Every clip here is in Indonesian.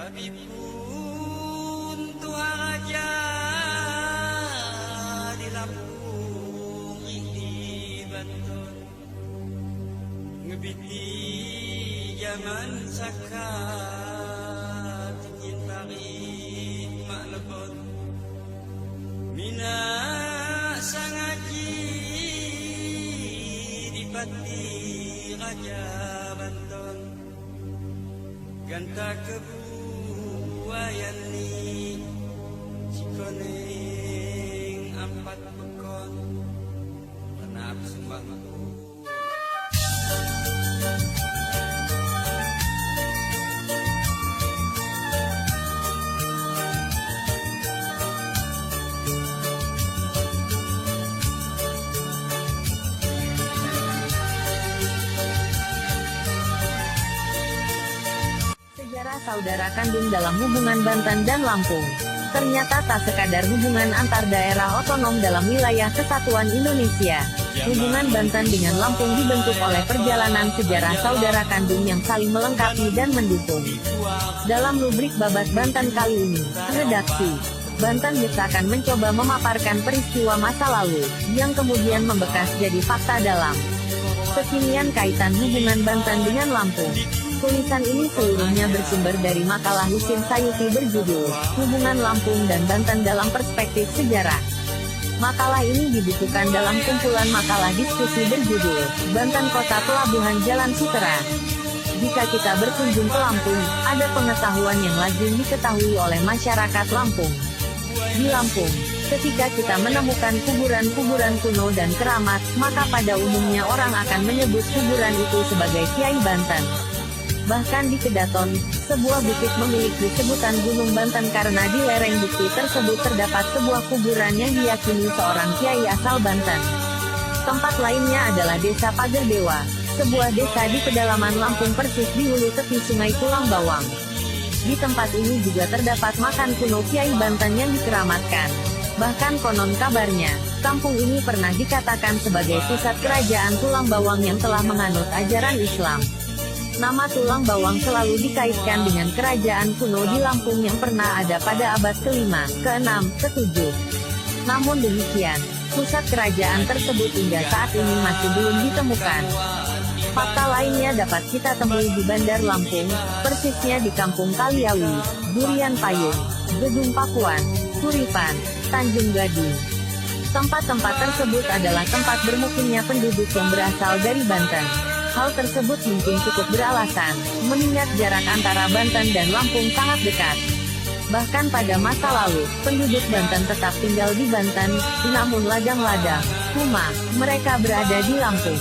Kami pun tuang aja di Lampung ini Banten, ngebiti zaman sakat ingin tarik mak lebon mina sangaji di pati raja Banten ganta kebuayan ni cikoneng ampat pekon pernah sembah saudara kandung dalam hubungan Banten dan Lampung. Ternyata tak sekadar hubungan antar daerah otonom dalam wilayah kesatuan Indonesia. Hubungan Banten dengan Lampung dibentuk oleh perjalanan sejarah saudara kandung yang saling melengkapi dan mendukung. Dalam rubrik Babat Banten kali ini, redaksi Banten Hits akan mencoba memaparkan peristiwa masa lalu, yang kemudian membekas jadi fakta dalam kekinian kaitan hubungan Banten dengan Lampung. Tulisan ini seluruhnya bersumber dari makalah Husin Sayuti berjudul, Hubungan Lampung dan Banten dalam Perspektif Sejarah. Makalah ini dibukukan dalam kumpulan makalah diskusi berjudul, Banten Kota Pelabuhan Jalan Sutera. Jika kita berkunjung ke Lampung, ada pengetahuan yang lazim diketahui oleh masyarakat Lampung. Di Lampung, ketika kita menemukan kuburan-kuburan kuno dan keramat, maka pada umumnya orang akan menyebut kuburan itu sebagai Kiai Banten. Bahkan di Kedaton, sebuah bukit memiliki sebutan Gunung Banten karena di lereng bukit tersebut terdapat sebuah kuburan yang diyakini seorang kiai asal Banten. Tempat lainnya adalah Desa Pagerdewa, sebuah desa di pedalaman Lampung persis di hulu tepi Sungai Tulang Bawang. Di tempat ini juga terdapat makam kuno Kiai Banten yang dikeramatkan. Bahkan konon kabarnya, kampung ini pernah dikatakan sebagai pusat kerajaan Tulang Bawang yang telah menganut ajaran Islam. Nama Tulang Bawang selalu dikaitkan dengan kerajaan kuno di Lampung yang pernah ada pada abad ke-5, ke-6, ke-7. Namun demikian, pusat kerajaan tersebut hingga saat ini masih belum ditemukan. Fakta lainnya dapat kita temui di Bandar Lampung, persisnya di Kampung Kaliawi, Durian Payung, Gedung Pakuan, Kuripan, Tanjung Gading. Tempat-tempat tersebut adalah tempat bermukimnya penduduk yang berasal dari Banten. Hal tersebut mungkin cukup beralasan, mengingat jarak antara Banten dan Lampung sangat dekat. Bahkan pada masa lalu, penduduk Banten tetap tinggal di Banten, namun ladang-ladang, rumah, mereka berada di Lampung.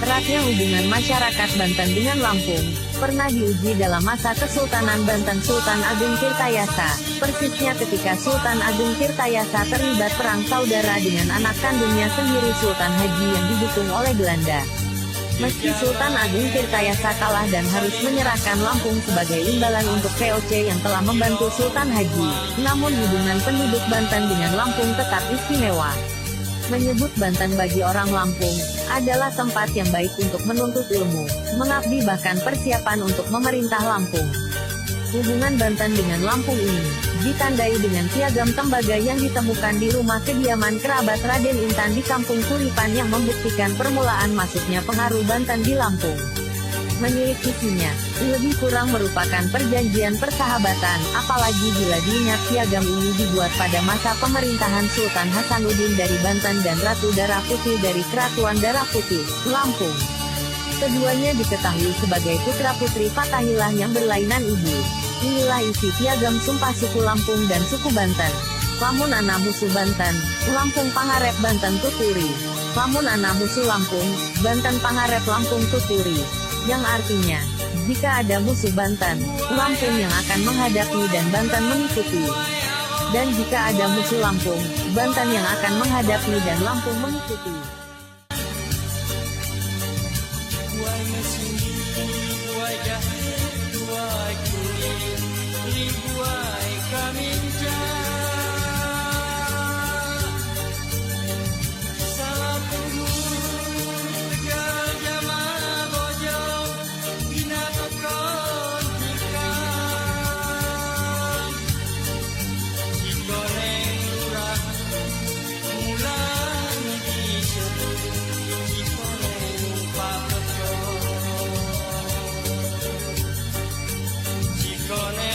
Eratnya hubungan masyarakat Banten dengan Lampung, pernah diuji dalam masa Kesultanan Banten Sultan Agung Tirtayasa, persisnya ketika Sultan Agung Tirtayasa terlibat perang saudara dengan anak kandungnya sendiri Sultan Haji yang didukung oleh Belanda. Meski Sultan Agung Tirtayasa kalah dan harus menyerahkan Lampung sebagai imbalan untuk VOC yang telah membantu Sultan Haji, namun hubungan penduduk Banten dengan Lampung tetap istimewa. Menyebut Banten bagi orang Lampung, adalah tempat yang baik untuk menuntut ilmu, mengabdi bahkan persiapan untuk memerintah Lampung. Hubungan Banten dengan Lampung ini, ditandai dengan piagam tembaga yang ditemukan di rumah kediaman kerabat Raden Intan di Kampung Kuripan yang membuktikan permulaan masuknya pengaruh Banten di Lampung. Menurut isinya, lebih kurang merupakan perjanjian persahabatan, apalagi bila diingat piagam ini dibuat pada masa pemerintahan Sultan Hasanuddin dari Banten dan Ratu Darah Putih dari Keratuan Darah Putih, Lampung. Keduanya diketahui sebagai putra-putri Fatahillah yang berlainan ibu. Inilah isi piagam sumpah suku Lampung dan suku Banten. Lamun ana musuh Banten, Lampung pangarep Banten tuturi. Lamun ana musuh Lampung, Banten pangarep Lampung tuturi. Yang artinya, jika ada musuh Banten, Lampung yang akan menghadapi dan Banten mengikuti. Dan jika ada musuh Lampung, Banten yang akan menghadapi dan Lampung mengikuti.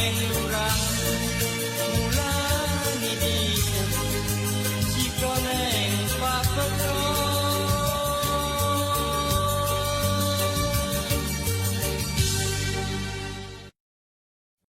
ห่งหล